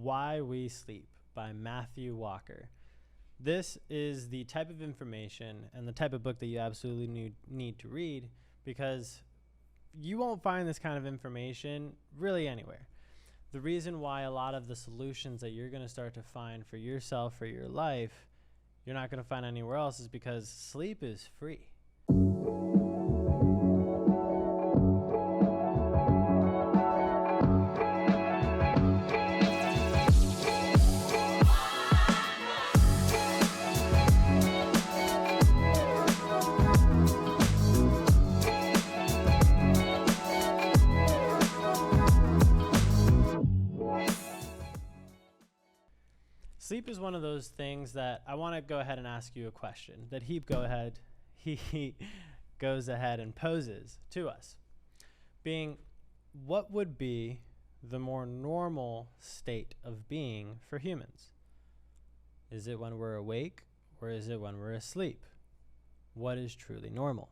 Why We Sleep by Matthew Walker. This is the type of information and the type of book that you absolutely need to read, because you won't find this kind of information really anywhere. The reason why a lot of the solutions that you're going to start to find for yourself, for your life, you're not going to find anywhere else is because sleep is free. Sleep is one of those things that I want to go ahead and ask you a question that he goes ahead and poses to us, being, what would be the more normal state of being for humans? Is it when we're awake, or is it when we're asleep? What is truly normal?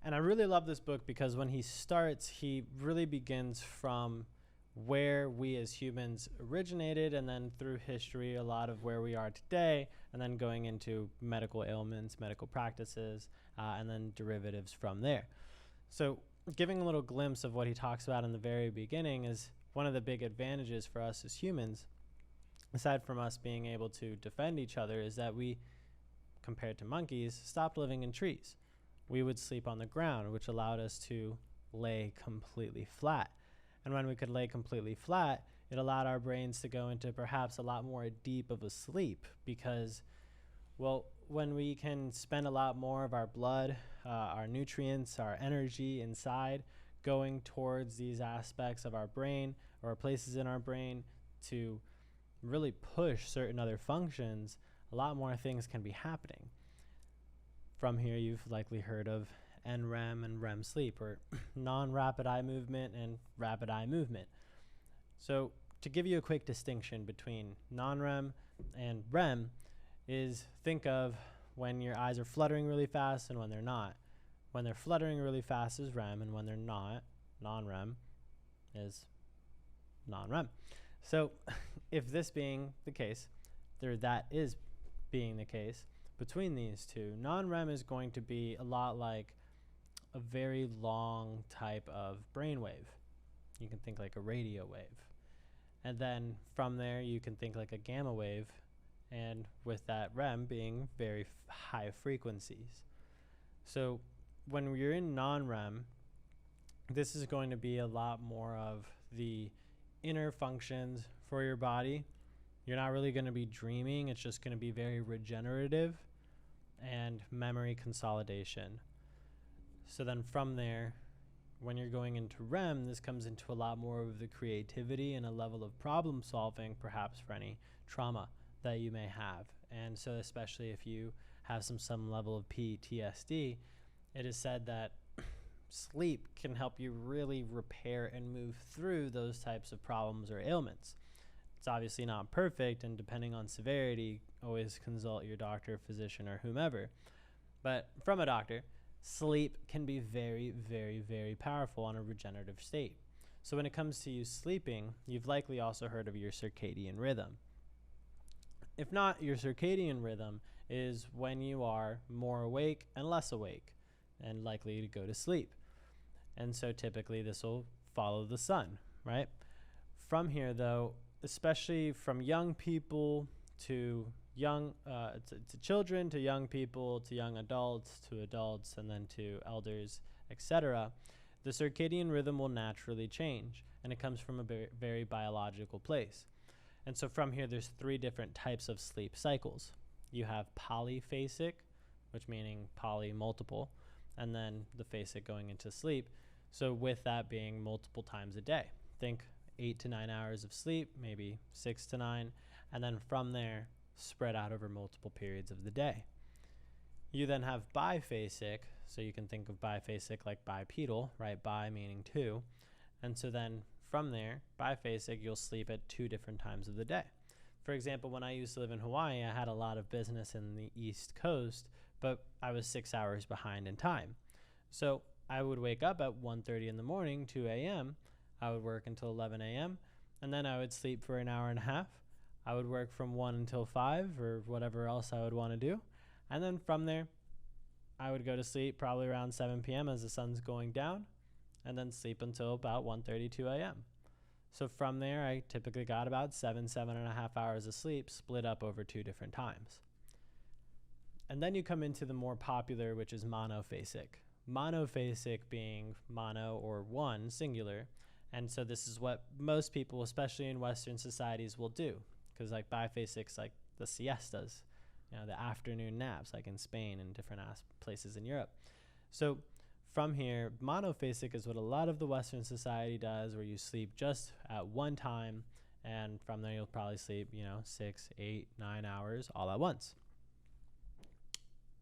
And I really love this book because when he starts, he really begins from where we as humans originated, and then through history, a lot of where we are today, and then going into medical ailments, medical practices, and then derivatives from there. So giving a little glimpse of what he talks about in the very beginning is one of the big advantages for us as humans, aside from us being able to defend each other, is that we, compared to monkeys, stopped living in trees. We would sleep on the ground, which allowed us to lay completely flat. And when we could lay completely flat, it allowed our brains to go into perhaps a lot more deep of a sleep because, well, when we can spend a lot more of our blood, our nutrients, our energy inside going towards these aspects of our brain or places in our brain to really push certain other functions, a lot more things can be happening. From here, you've likely heard of NREM and REM sleep, or non-rapid eye movement and rapid eye movement. So to give you a quick distinction between non-REM and REM is, think of when your eyes are fluttering really fast and when they're not. When they're fluttering really fast is REM, and when they're not, non-REM, is non-REM. So if this being the case, that is being the case between these two, non-REM is going to be a lot like a very long type of brainwave. You can think like a radio wave. And then from there, you can think like a gamma wave, and with that REM being very high frequencies. So when you're in non-REM, this is going to be a lot more of the inner functions for your body. You're not really going to be dreaming. It's just going to be very regenerative and memory consolidation. So then from there, when you're going into REM, this comes into a lot more of the creativity and a level of problem solving, perhaps for any trauma that you may have. And so especially if you have some level of PTSD, it is said that sleep can help you really repair and move through those types of problems or ailments. It's obviously not perfect, and depending on severity, always consult your doctor, physician, or whomever. But from a doctor, sleep can be very, very, very powerful on a regenerative state. So when it comes to you sleeping, you've likely also heard of your circadian rhythm. If not, your circadian rhythm is when you are more awake and less awake and likely to go to sleep. And so typically this will follow the sun, right? From here, though, especially from young people to children, to young people, to young adults, and then to elders, etc., the circadian rhythm will naturally change, and it comes from a very biological place. And so from here, there's 3 different types of sleep cycles. You have polyphasic, which meaning poly, multiple, and then the phasic going into sleep. So with that being multiple times a day. Think 8 to 9 hours of sleep, maybe 6 to 9, and then from there, spread out over multiple periods of the day. You then have biphasic, so you can think of biphasic like bipedal, right? Bi meaning 2. And so then from there, biphasic, you'll sleep at 2 different times of the day. For example, when I used to live in Hawaii, I had a lot of business in the East Coast, but I was 6 hours behind in time. So I would wake up at 1:30 in the morning, 2 a.m. I would work until 11 a.m. and then I would sleep for an hour and a half. I would work from 1 until 5 or whatever else I would want to do. And then from there, I would go to sleep probably around 7 p.m. as the sun's going down, and then sleep until about 1:32 a.m. So from there, I typically got about 7.5 hours of sleep split up over 2 different times. And then you come into the more popular, which is monophasic. Monophasic being mono or one, singular. And so this is what most people, especially in Western societies, will do. Because like biphasic's like the siestas, the afternoon naps, like in Spain and different places in Europe. So from here, monophasic is what a lot of the Western society does, where you sleep just at one time, and from there you'll probably sleep, 6, 8, 9 hours all at once.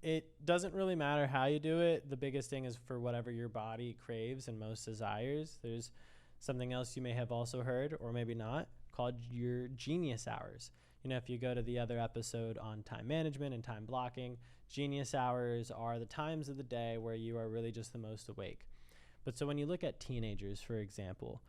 It doesn't really matter how you do it. The biggest thing is for whatever your body craves and most desires. There's something else you may have also heard, or maybe not, called your genius hours. If you go to the other episode on time management and time blocking, genius hours are the times of the day where you are really just the most awake. But so when you look at teenagers, for example,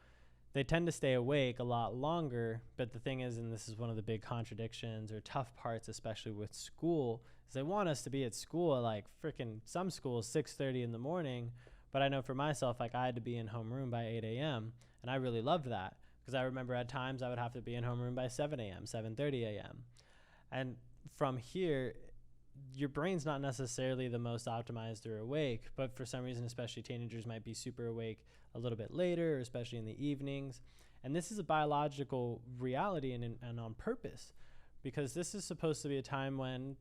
they tend to stay awake a lot longer. But the thing is, and this is one of the big contradictions or tough parts, especially with school, is they want us to be at school at like freaking some schools 6:30 in the morning. But I know for myself, like I had to be in homeroom by 8 a.m. and I really loved that. Because I remember at times I would have to be in homeroom by 7 a.m., 7:30 a.m. And from here, your brain's not necessarily the most optimized or awake, but for some reason, especially teenagers might be super awake a little bit later, especially in the evenings. And this is a biological reality and on purpose, because this is supposed to be a time when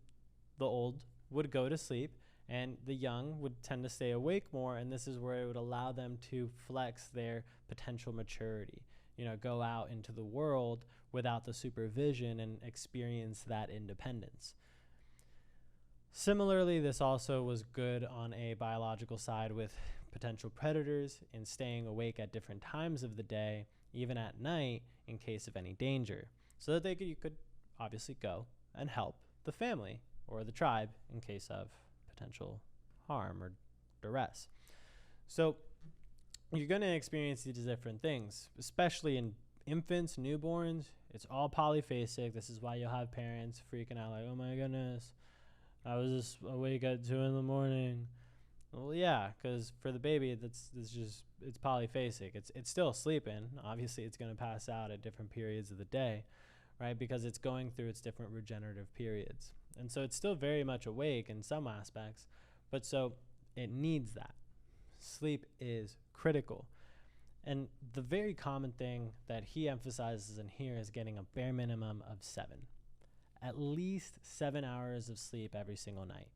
the old would go to sleep and the young would tend to stay awake more. And this is where it would allow them to flex their potential maturity. Go out into the world without the supervision and experience that independence. Similarly, this also was good on a biological side with potential predators in staying awake at different times of the day, even at night, in case of any danger, so that you could obviously go and help the family or the tribe in case of potential harm or duress. So you're going to experience these different things, especially in infants, newborns. It's all polyphasic. This is why you'll have parents freaking out like, oh my goodness, I was just awake at 2 in the morning. Well, yeah, because for the baby, it's polyphasic. It's still sleeping. Obviously, it's going to pass out at different periods of the day, right? Because it's going through its different regenerative periods. And so it's still very much awake in some aspects, but so it needs that. Sleep is critical. And the very common thing that he emphasizes in here is getting a bare minimum of 7. At least 7 hours of sleep every single night.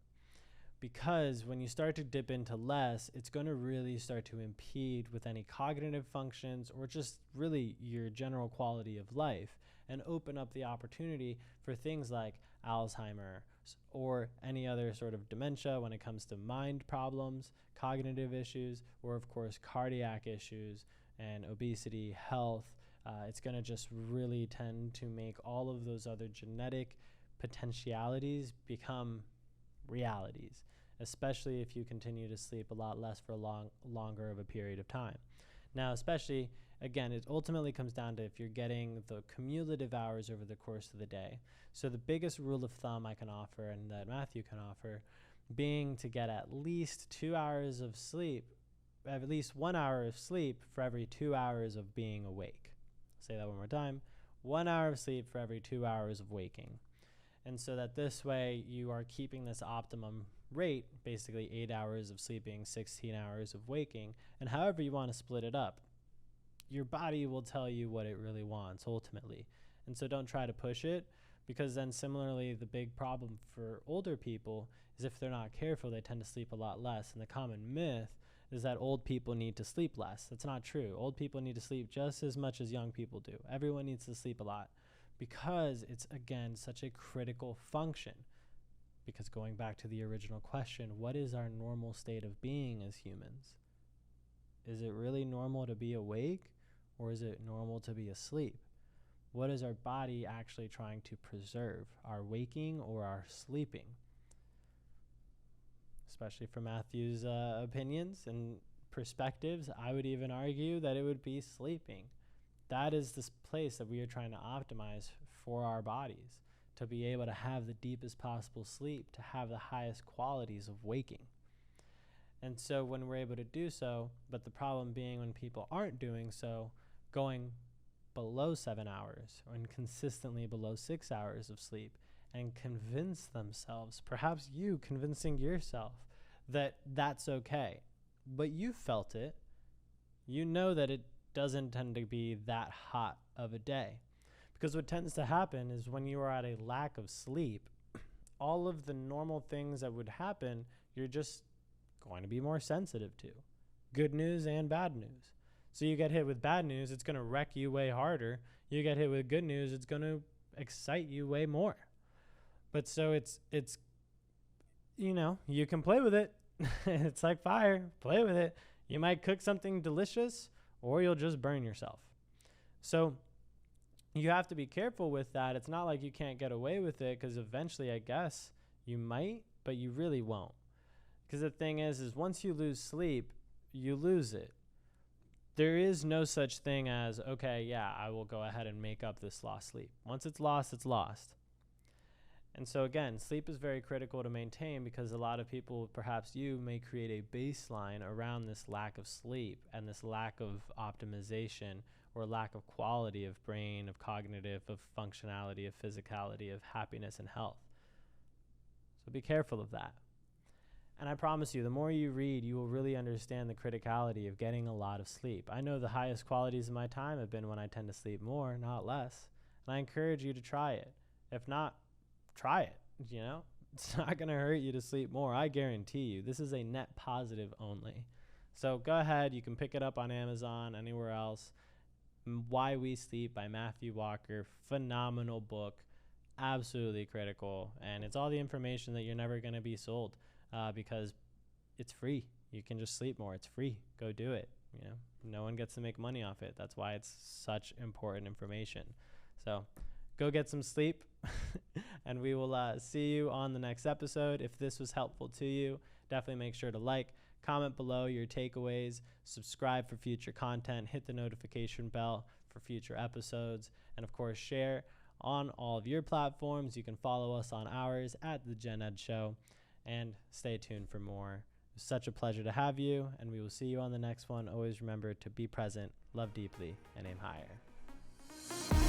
Because when you start to dip into less, it's going to really start to impede with any cognitive functions or just really your general quality of life, and open up the opportunity for things like Alzheimer's or any other sort of dementia when it comes to mind problems, cognitive issues, or of course cardiac issues and obesity, health. It's going to just really tend to make all of those other genetic potentialities become realities, especially if you continue to sleep a lot less for longer of a period of time. Now, especially, again, it ultimately comes down to if you're getting the cumulative hours over the course of the day. So the biggest rule of thumb I can offer, and that Matthew can offer, being to get at least 2 hours of sleep, at least 1 hour of sleep for every 2 hours of being awake. Say that one more time. 1 hour of sleep for every 2 hours of waking. And so that this way you are keeping this optimum rate, basically 8 hours of sleeping, 16 hours of waking, and however you want to split it up. Your body will tell you what it really wants ultimately. And so don't try to push it, because then similarly the big problem for older people is if they're not careful, they tend to sleep a lot less. And the common myth is that old people need to sleep less. That's not true. Old people need to sleep just as much as young people do. Everyone needs to sleep a lot, because it's, again, such a critical function. Because going back to the original question, what is our normal state of being as humans? Is it really normal to be awake, or is it normal to be asleep? What is our body actually trying to preserve, our waking or our sleeping? Especially from Matthew's opinions and perspectives, I would even argue that it would be sleeping. that is this place that we are trying to optimize for our bodies, to be able to have the deepest possible sleep, to have the highest qualities of waking. And so when we're able to do so, but the problem being when people aren't doing so, going below 7 hours or consistently below 6 hours of sleep, and convince themselves, perhaps you convincing yourself, that that's okay. But you felt it. You know that it doesn't tend to be that hot of a day. Because what tends to happen is when you are at a lack of sleep, all of the normal things that would happen, you're just going to be more sensitive to. Good news and bad news. So you get hit with bad news, it's going to wreck you way harder. You get hit with good news, it's going to excite you way more. But so it's you can play with it. It's like fire. Play with it. You might cook something delicious, or you'll just burn yourself. So you have to be careful with that. It's not like you can't get away with it, because eventually, I guess, you might, but you really won't. Because the thing is once you lose sleep, you lose it. There is no such thing as, okay, yeah, I will go ahead and make up this lost sleep. Once it's lost, it's lost. And so again, sleep is very critical to maintain, because a lot of people, perhaps you, may create a baseline around this lack of sleep and this lack of optimization or lack of quality of brain, of cognitive, of functionality, of physicality, of happiness and health. So be careful of that. And I promise you, the more you read, you will really understand the criticality of getting a lot of sleep. I know the highest qualities of my time have been when I tend to sleep more, not less. And I encourage you to try it. If not, try it. It's not going to hurt you to sleep more. I guarantee you. This is a net positive only. So go ahead. You can pick it up on Amazon, anywhere else. Why We Sleep by Matthew Walker. Phenomenal book. Absolutely critical. And it's all the information that you're never going to be sold, because it's free. You can just sleep more. It's free. Go do it. No one gets to make money off it. That's why it's such important information. So go get some sleep. And we will see you on the next episode. If this was helpful to you, definitely make sure to like, comment below your takeaways, subscribe for future content, hit the notification bell for future episodes, and of course share on all of your platforms. You can follow us on ours at The Gen Ed Show, and stay tuned for more. It was such a pleasure to have you, and we will see you on the next one. Always remember to be present, love deeply, and aim higher.